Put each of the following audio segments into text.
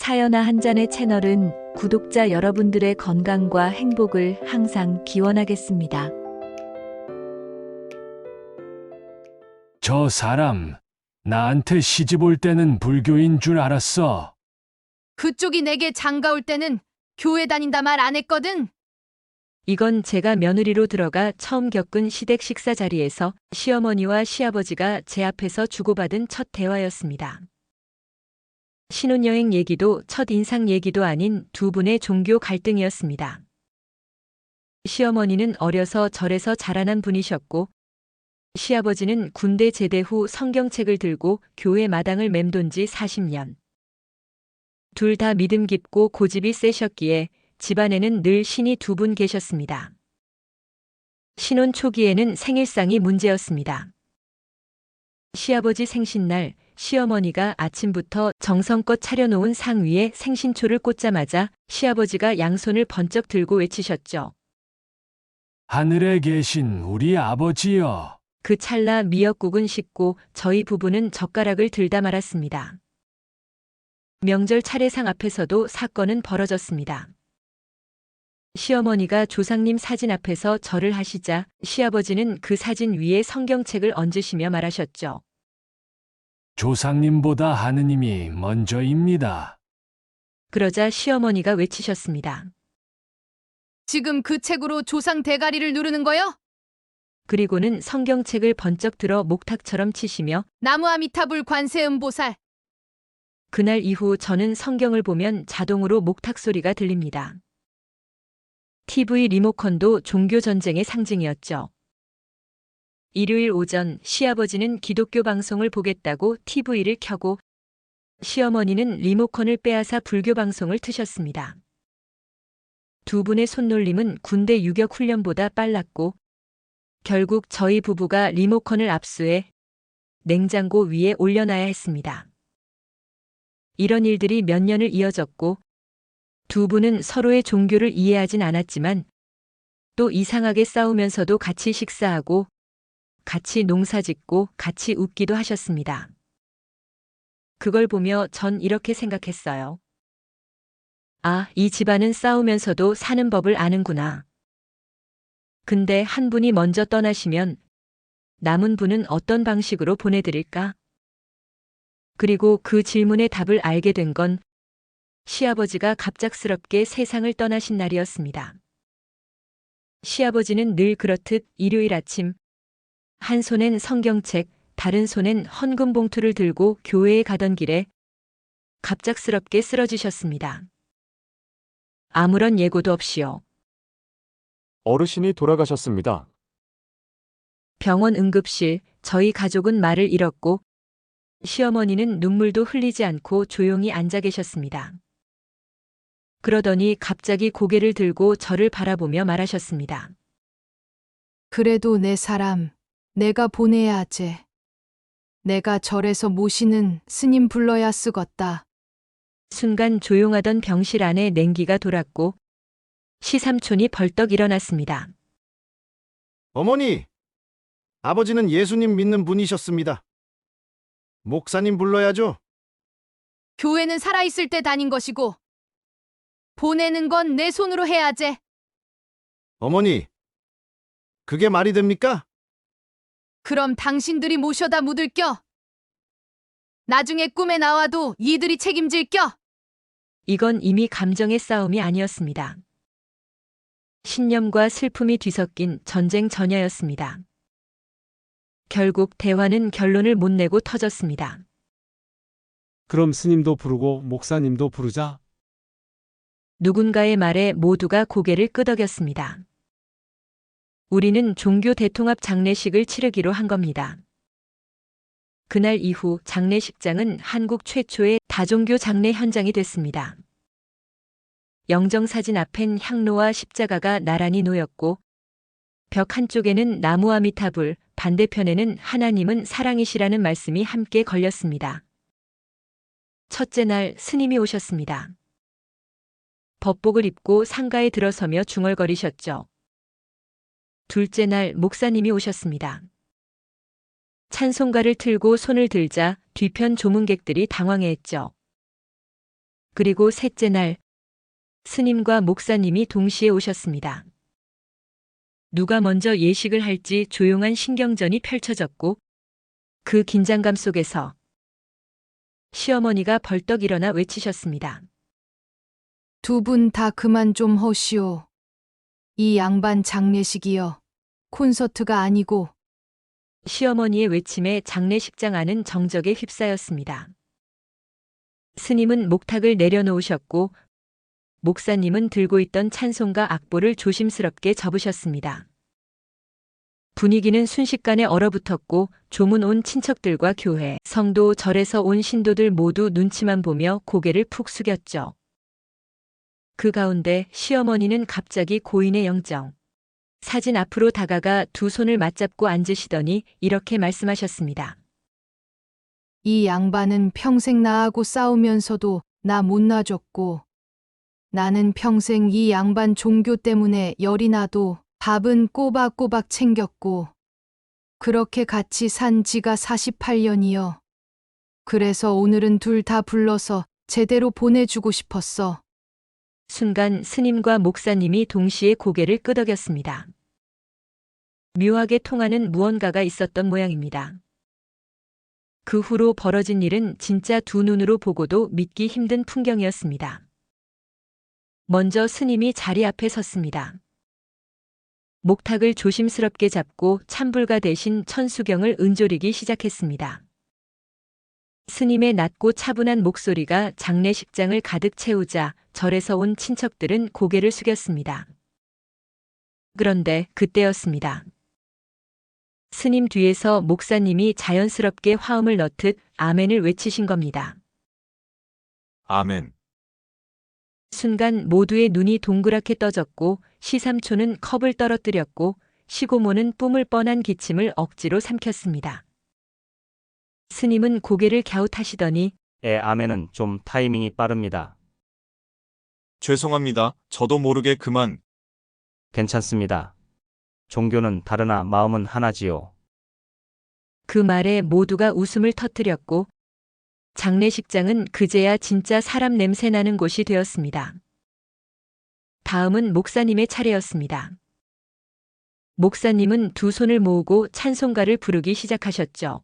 사연아 한 잔의 채널은 구독자 여러분들의 건강과 행복을 항상 기원하겠습니다. 저 사람, 나한테 시집 올 때는 불교인 줄 알았어. 그쪽이 내게 장가 올 때는 교회 다닌다 말 안 했거든. 이건 제가 며느리로 들어가 처음 겪은 시댁 식사 자리에서 시어머니와 시아버지가 제 앞에서 주고받은 첫 대화였습니다. 신혼여행 얘기도 첫 인상 얘기도 아닌 두 분의 종교 갈등이었습니다. 시어머니는 어려서 절에서 자라난 분이셨고, 시아버지는 군대 제대 후 성경책을 들고 교회 마당을 맴돈 지 40년. 둘 다 믿음 깊고 고집이 세셨기에 집안에는 늘 신이 두 분 계셨습니다. 신혼 초기에는 생일상이 문제였습니다. 시아버지 생신날 시어머니가 아침부터 정성껏 차려놓은 상 위에 생신초를 꽂자마자 시아버지가 양손을 번쩍 들고 외치셨죠. 하늘에 계신 우리 아버지여. 그 찰나 미역국은 식고 저희 부부는 젓가락을 들다 말았습니다. 명절 차례상 앞에서도 사건은 벌어졌습니다. 시어머니가 조상님 사진 앞에서 절을 하시자 시아버지는 그 사진 위에 성경책을 얹으시며 말하셨죠. 조상님보다 하느님이 먼저입니다. 그러자 시어머니가 외치셨습니다. 지금 그 책으로 조상 대가리를 누르는 거요? 그리고는 성경책을 번쩍 들어 목탁처럼 치시며 나무아미타불 관세음보살. 그날 이후 저는 성경을 보면 자동으로 목탁 소리가 들립니다. TV 리모컨도 종교 전쟁의 상징이었죠. 일요일 오전 시아버지는 기독교 방송을 보겠다고 TV를 켜고 시어머니는 리모컨을 빼앗아 불교 방송을 트셨습니다. 두 분의 손놀림은 군대 유격 훈련보다 빨랐고 결국 저희 부부가 리모컨을 압수해 냉장고 위에 올려놔야 했습니다. 이런 일들이 몇 년을 이어졌고 두 분은 서로의 종교를 이해하진 않았지만 또 이상하게 싸우면서도 같이 식사하고 같이 농사짓고 같이 웃기도 하셨습니다. 그걸 보며 전 이렇게 생각했어요. 아, 이 집안은 싸우면서도 사는 법을 아는구나. 근데 한 분이 먼저 떠나시면 남은 분은 어떤 방식으로 보내드릴까? 그리고 그 질문의 답을 알게 된 건 시아버지가 갑작스럽게 세상을 떠나신 날이었습니다. 시아버지는 늘 그렇듯 일요일 아침 한 손엔 성경책, 다른 손엔 헌금 봉투를 들고 교회에 가던 길에 갑작스럽게 쓰러지셨습니다. 아무런 예고도 없이요. 어르신이 돌아가셨습니다. 병원 응급실, 저희 가족은 말을 잃었고 시어머니는 눈물도 흘리지 않고 조용히 앉아 계셨습니다. 그러더니 갑자기 고개를 들고 저를 바라보며 말하셨습니다. 그래도 내 사람, 내가 보내야 하지. 내가 절에서 모시는 스님 불러야 쓰겄다. 순간 조용하던 병실 안에 냉기가 돌았고 시삼촌이 벌떡 일어났습니다. 어머니, 아버지는 예수님 믿는 분이셨습니다. 목사님 불러야죠. 교회는 살아있을 때 다닌 것이고 보내는 건 내 손으로 해야지. 어머니, 그게 말이 됩니까? 그럼 당신들이 모셔다 묻을겨. 나중에 꿈에 나와도 이들이 책임질겨. 이건 이미 감정의 싸움이 아니었습니다. 신념과 슬픔이 뒤섞인 전쟁 전야였습니다. 결국 대화는 결론을 못 내고 터졌습니다. 그럼 스님도 부르고 목사님도 부르자. 누군가의 말에 모두가 고개를 끄덕였습니다. 우리는 종교 대통합 장례식을 치르기로 한 겁니다. 그날 이후 장례식장은 한국 최초의 다종교 장례 현장이 됐습니다. 영정사진 앞엔 향로와 십자가가 나란히 놓였고 벽 한쪽에는 나무아미타불, 반대편에는 하나님은 사랑이시라는 말씀이 함께 걸렸습니다. 첫째 날 스님이 오셨습니다. 법복을 입고 상가에 들어서며 중얼거리셨죠. 둘째 날 목사님이 오셨습니다. 찬송가를 틀고 손을 들자 뒤편 조문객들이 당황해했죠. 그리고 셋째 날 스님과 목사님이 동시에 오셨습니다. 누가 먼저 예식을 할지 조용한 신경전이 펼쳐졌고 그 긴장감 속에서 시어머니가 벌떡 일어나 외치셨습니다. 두 분 다 그만 좀 허시오. 이 양반 장례식이여. 콘서트가 아니고. 시어머니의 외침에 장례식장 안은 정적에 휩싸였습니다. 스님은 목탁을 내려놓으셨고 목사님은 들고 있던 찬송가 악보를 조심스럽게 접으셨습니다. 분위기는 순식간에 얼어붙었고 조문 온 친척들과 교회, 성도, 절에서 온 신도들 모두 눈치만 보며 고개를 푹 숙였죠. 그 가운데 시어머니는 갑자기 고인의 영정, 사진 앞으로 다가가 두 손을 맞잡고 앉으시더니 이렇게 말씀하셨습니다. 이 양반은 평생 나하고 싸우면서도 나 못 놔줬고, 나는 평생 이 양반 종교 때문에 열이 나도 밥은 꼬박꼬박 챙겼고, 그렇게 같이 산 지가 48년이여. 그래서 오늘은 둘 다 불러서 제대로 보내주고 싶었어. 순간 스님과 목사님이 동시에 고개를 끄덕였습니다. 묘하게 통하는 무언가가 있었던 모양입니다. 그 후로 벌어진 일은 진짜 두 눈으로 보고도 믿기 힘든 풍경이었습니다. 먼저 스님이 자리 앞에 섰습니다. 목탁을 조심스럽게 잡고 찬불가 대신 천수경을 은조리기 시작했습니다. 스님의 낮고 차분한 목소리가 장례식장을 가득 채우자 절에서 온 친척들은 고개를 숙였습니다. 그런데 그때였습니다. 스님 뒤에서 목사님이 자연스럽게 화음을 넣듯 아멘을 외치신 겁니다. 아멘. 순간 모두의 눈이 동그랗게 떠졌고 시삼촌은 컵을 떨어뜨렸고 시고모는 뿜을 뻔한 기침을 억지로 삼켰습니다. 스님은 고개를 갸웃하시더니 아멘은 좀 타이밍이 빠릅니다. 죄송합니다. 저도 모르게 그만. 괜찮습니다. 종교는 다르나 마음은 하나지요. 그 말에 모두가 웃음을 터뜨렸고 장례식장은 그제야 진짜 사람 냄새 나는 곳이 되었습니다. 다음은 목사님의 차례였습니다. 목사님은 두 손을 모으고 찬송가를 부르기 시작하셨죠.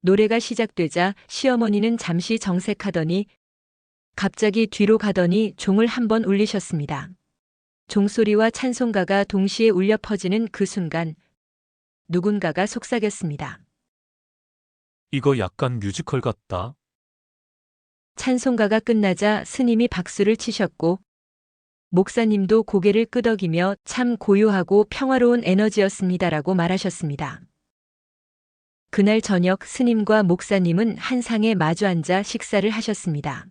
노래가 시작되자 시어머니는 잠시 정색하더니 갑자기 뒤로 가더니 종을 한번 울리셨습니다. 종소리와 찬송가가 동시에 울려 퍼지는 그 순간 누군가가 속삭였습니다. 이거 약간 뮤지컬 같다. 찬송가가 끝나자 스님이 박수를 치셨고 목사님도 고개를 끄덕이며 참 고요하고 평화로운 에너지였습니다라고 말하셨습니다. 그날 저녁 스님과 목사님은 한 상에 마주 앉아 식사를 하셨습니다.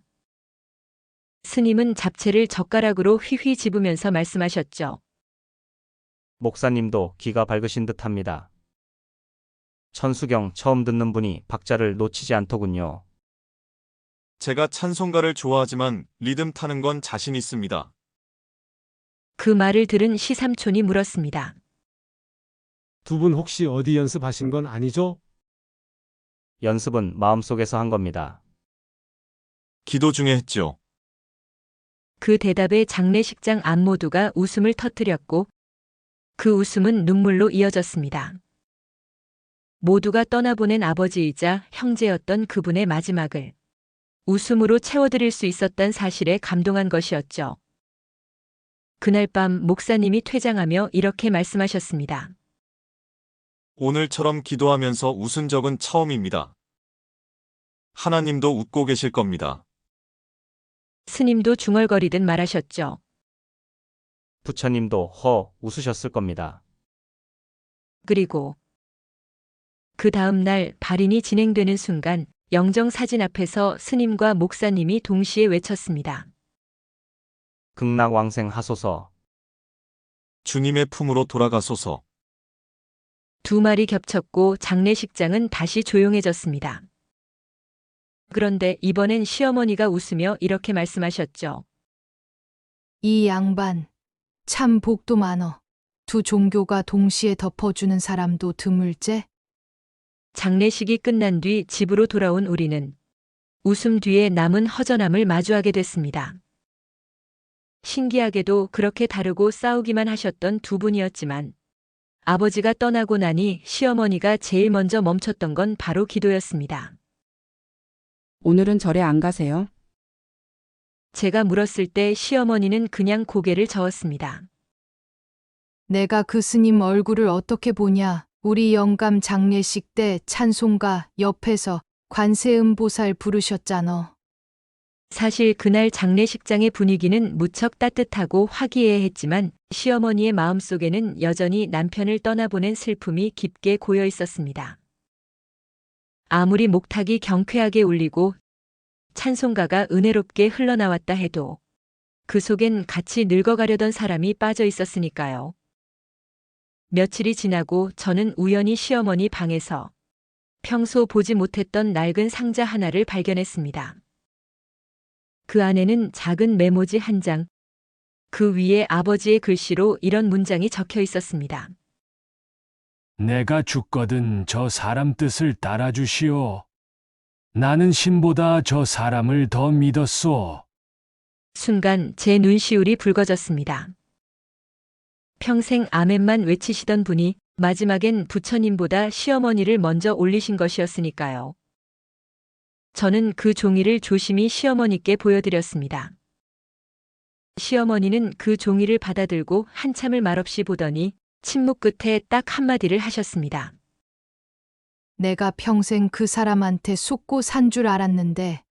스님은 잡채를 젓가락으로 휘휘 집으면서 말씀하셨죠. 목사님도 기가 밝으신 듯합니다. 천수경 처음 듣는 분이 박자를 놓치지 않더군요. 제가 찬송가를 좋아하지만 리듬 타는 건 자신 있습니다. 그 말을 들은 시삼촌이 물었습니다. 두 분 혹시 어디 연습하신 건 아니죠? 연습은 마음속에서 한 겁니다. 기도 중에 했죠. 그 대답에 장례식장 안 모두가 웃음을 터뜨렸고 그 웃음은 눈물로 이어졌습니다. 모두가 떠나보낸 아버지이자 형제였던 그분의 마지막을 웃음으로 채워드릴 수 있었던 사실에 감동한 것이었죠. 그날 밤 목사님이 퇴장하며 이렇게 말씀하셨습니다. 오늘처럼 기도하면서 웃은 적은 처음입니다. 하나님도 웃고 계실 겁니다. 스님도 중얼거리듯 말하셨죠. 부처님도 웃으셨을 겁니다. 그리고 그 다음 날 발인이 진행되는 순간 영정사진 앞에서 스님과 목사님이 동시에 외쳤습니다. 극락왕생 하소서. 주님의 품으로 돌아가소서. 두 말이 겹쳤고 장례식장은 다시 조용해졌습니다. 그런데 이번엔 시어머니가 웃으며 이렇게 말씀하셨죠. 이 양반, 참 복도 많어. 두 종교가 동시에 덮어주는 사람도 드물제? 장례식이 끝난 뒤 집으로 돌아온 우리는 웃음 뒤에 남은 허전함을 마주하게 됐습니다. 신기하게도 그렇게 다르고 싸우기만 하셨던 두 분이었지만 아버지가 떠나고 나니 시어머니가 제일 먼저 멈췄던 건 바로 기도였습니다. 오늘은 절에 안 가세요? 제가 물었을 때 시어머니는 그냥 고개를 저었습니다. 내가 그 스님 얼굴을 어떻게 보냐. 우리 영감 장례식 때 찬송가 옆에서 관세음보살 부르셨잖아. 사실 그날 장례식장의 분위기는 무척 따뜻하고 화기애애했지만 시어머니의 마음속에는 여전히 남편을 떠나보낸 슬픔이 깊게 고여 있었습니다. 아무리 목탁이 경쾌하게 울리고 찬송가가 은혜롭게 흘러나왔다 해도 그 속엔 같이 늙어가려던 사람이 빠져 있었으니까요. 며칠이 지나고 저는 우연히 시어머니 방에서 평소 보지 못했던 낡은 상자 하나를 발견했습니다. 그 안에는 작은 메모지 한 장, 그 위에 아버지의 글씨로 이런 문장이 적혀 있었습니다. 내가 죽거든 저 사람 뜻을 따라주시오. 나는 신보다 저 사람을 더 믿었소. 순간 제 눈시울이 붉어졌습니다. 평생 아멘만 외치시던 분이 마지막엔 부처님보다 시어머니를 먼저 올리신 것이었으니까요. 저는 그 종이를 조심히 시어머니께 보여드렸습니다. 시어머니는 그 종이를 받아들고 한참을 말없이 보더니 침묵 끝에 딱 한마디를 하셨습니다. 내가 평생 그 사람한테 속고 산 줄 알았는데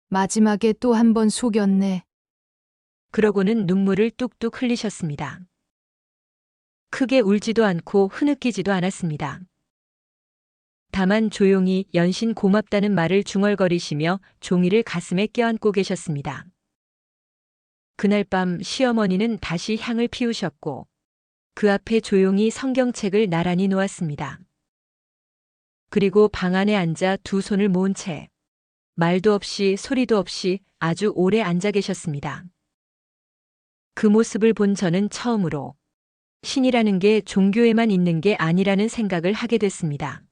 마지막에 또 한 번 속였네. 그러고는 눈물을 뚝뚝 흘리셨습니다. 크게 울지도 않고 흐느끼지도 않았습니다. 다만 조용히 연신 고맙다는 말을 중얼거리시며 종이를 가슴에 껴안고 계셨습니다. 그날 밤 시어머니는 다시 향을 피우셨고 그 앞에 조용히 성경책을 나란히 놓았습니다. 그리고 방 안에 앉아 두 손을 모은 채 말도 없이 소리도 없이 아주 오래 앉아 계셨습니다. 그 모습을 본 저는 처음으로 신이라는 게 종교에만 있는 게 아니라는 생각을 하게 됐습니다.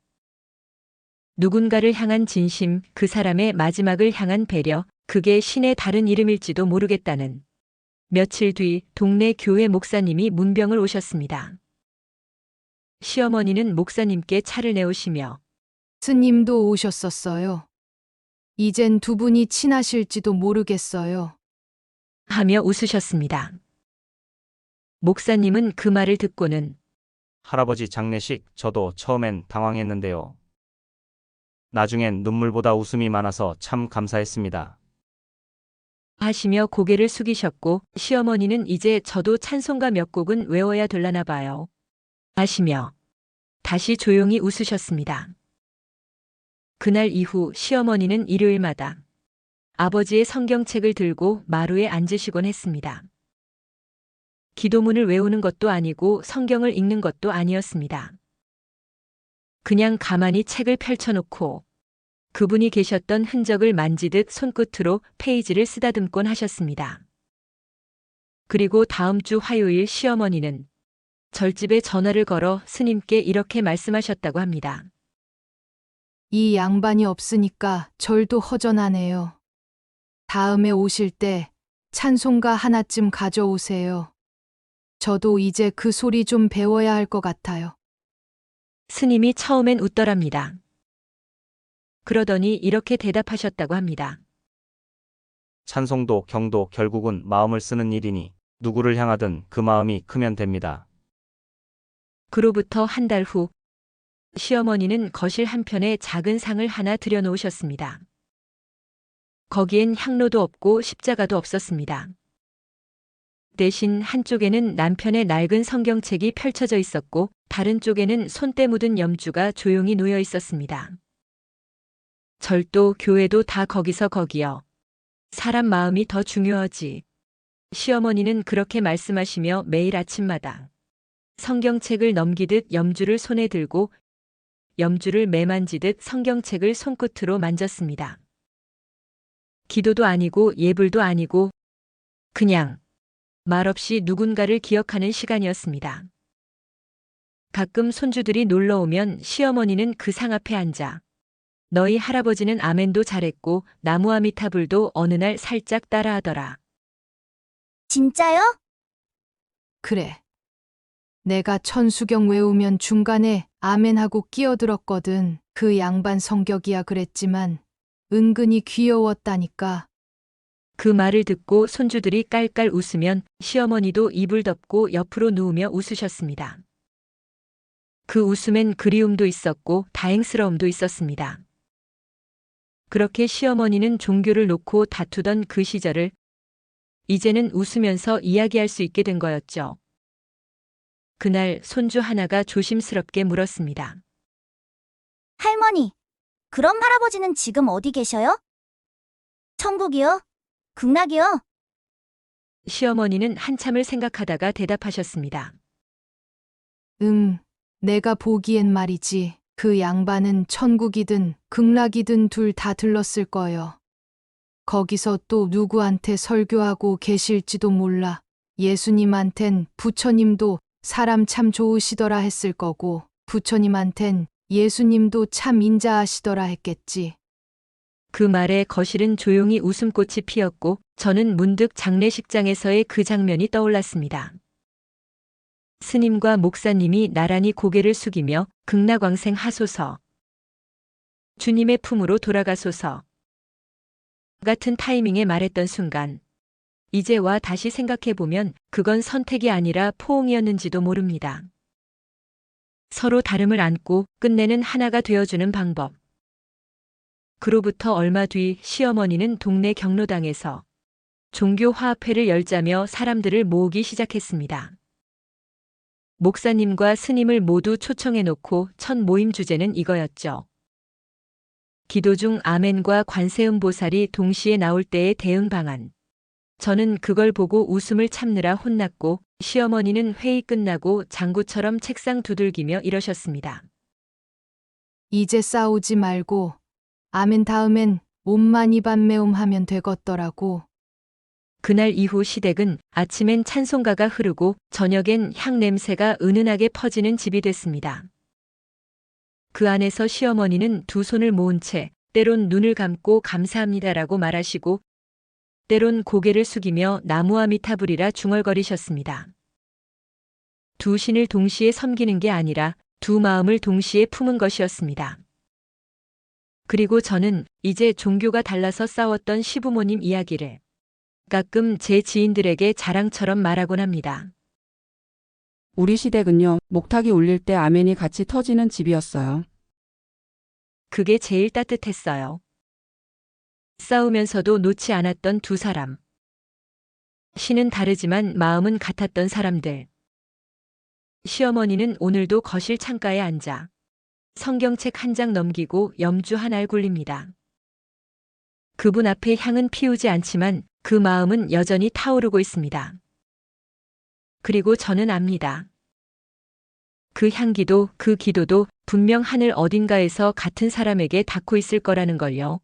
누군가를 향한 진심, 그 사람의 마지막을 향한 배려, 그게 신의 다른 이름일지도 모르겠다는. 며칠 뒤 동네 교회 목사님이 문병을 오셨습니다. 시어머니는 목사님께 차를 내오시며 스님도 오셨었어요. 이젠 두 분이 친하실지도 모르겠어요. 하며 웃으셨습니다. 목사님은 그 말을 듣고는 할아버지 장례식 저도 처음엔 당황했는데요. 나중엔 눈물보다 웃음이 많아서 참 감사했습니다. 하시며 고개를 숙이셨고 시어머니는 이제 저도 찬송가 몇 곡은 외워야 될라나 봐요. 하시며 다시 조용히 웃으셨습니다. 그날 이후 시어머니는 일요일마다 아버지의 성경책을 들고 마루에 앉으시곤 했습니다. 기도문을 외우는 것도 아니고 성경을 읽는 것도 아니었습니다. 그냥 가만히 책을 펼쳐놓고 그분이 계셨던 흔적을 만지듯 손끝으로 페이지를 쓰다듬곤 하셨습니다. 그리고 다음 주 화요일 시어머니는 절집에 전화를 걸어 스님께 이렇게 말씀하셨다고 합니다. 이 양반이 없으니까 절도 허전하네요. 다음에 오실 때 찬송가 하나쯤 가져오세요. 저도 이제 그 소리 좀 배워야 할 것 같아요. 스님이 처음엔 웃더랍니다. 그러더니 이렇게 대답하셨다고 합니다. 찬송도 경도 결국은 마음을 쓰는 일이니 누구를 향하든 그 마음이 크면 됩니다. 그로부터 한 달 후 시어머니는 거실 한편에 작은 상을 하나 들여놓으셨습니다. 거기엔 향로도 없고 십자가도 없었습니다. 대신 한쪽에는 남편의 낡은 성경책이 펼쳐져 있었고 다른 쪽에는 손때 묻은 염주가 조용히 놓여 있었습니다. 절도, 교회도 다 거기서 거기여. 사람 마음이 더 중요하지. 시어머니는 그렇게 말씀하시며 매일 아침마다 성경책을 넘기듯 염주를 손에 들고 염주를 매만지듯 성경책을 손끝으로 만졌습니다. 기도도 아니고 예불도 아니고 그냥 말없이 누군가를 기억하는 시간이었습니다. 가끔 손주들이 놀러 오면 시어머니는 그 상 앞에 앉아 너희 할아버지는 아멘도 잘했고 나무아미타불도 어느 날 살짝 따라하더라. 진짜요? 그래. 내가 천수경 외우면 중간에 아멘하고 끼어들었거든. 그 양반 성격이야 그랬지만 은근히 귀여웠다니까. 그 말을 듣고 손주들이 깔깔 웃으면 시어머니도 입을 덮고 옆으로 누우며 웃으셨습니다. 그 웃음엔 그리움도 있었고 다행스러움도 있었습니다. 그렇게 시어머니는 종교를 놓고 다투던 그 시절을 이제는 웃으면서 이야기할 수 있게 된 거였죠. 그날 손주 하나가 조심스럽게 물었습니다. 할머니, 그럼 할아버지는 지금 어디 계셔요? 천국이요? 극락이요? 시어머니는 한참을 생각하다가 대답하셨습니다. 내가 보기엔 말이지. 그 양반은 천국이든 극락이든 둘 다 들렀을 거요. 거기서 또 누구한테 설교하고 계실지도 몰라. 예수님한텐 부처님도 사람 참 좋으시더라 했을 거고, 부처님한텐 예수님도 참 인자하시더라 했겠지. 그 말에 거실은 조용히 웃음꽃이 피었고 저는 문득 장례식장에서의 그 장면이 떠올랐습니다. 스님과 목사님이 나란히 고개를 숙이며 극락왕생 하소서, 주님의 품으로 돌아가소서 같은 타이밍에 말했던 순간, 이제와 다시 생각해보면 그건 선택이 아니라 포옹이었는지도 모릅니다. 서로 다름을 안고 끝내는 하나가 되어주는 방법. 그로부터 얼마 뒤 시어머니는 동네 경로당에서 종교 화합회를 열자며 사람들을 모으기 시작했습니다. 목사님과 스님을 모두 초청해 놓고 첫 모임 주제는 이거였죠. 기도 중 아멘과 관세음보살이 동시에 나올 때의 대응 방안. 저는 그걸 보고 웃음을 참느라 혼났고 시어머니는 회의 끝나고 장구처럼 책상 두들기며 이러셨습니다. 이제 싸우지 말고 아멘 다음엔 옴만 이반매옴 하면 되겠더라고. 그날 이후 시댁은 아침엔 찬송가가 흐르고 저녁엔 향 냄새가 은은하게 퍼지는 집이 됐습니다. 그 안에서 시어머니는 두 손을 모은 채 때론 눈을 감고 감사합니다라고 말하시고 때론 고개를 숙이며 나무아미타불이라 중얼거리셨습니다. 두 신을 동시에 섬기는 게 아니라 두 마음을 동시에 품은 것이었습니다. 그리고 저는 이제 종교가 달라서 싸웠던 시부모님 이야기를 가끔 제 지인들에게 자랑처럼 말하곤 합니다. 우리 시댁은요, 목탁이 울릴 때 아멘이 같이 터지는 집이었어요. 그게 제일 따뜻했어요. 싸우면서도 놓지 않았던 두 사람. 신은 다르지만 마음은 같았던 사람들. 시어머니는 오늘도 거실 창가에 앉아 성경책 한 장 넘기고 염주 한 알 굴립니다. 그분 앞에 향은 피우지 않지만 그 마음은 여전히 타오르고 있습니다. 그리고 저는 압니다. 그 향기도 그 기도도 분명 하늘 어딘가에서 같은 사람에게 닿고 있을 거라는 걸요.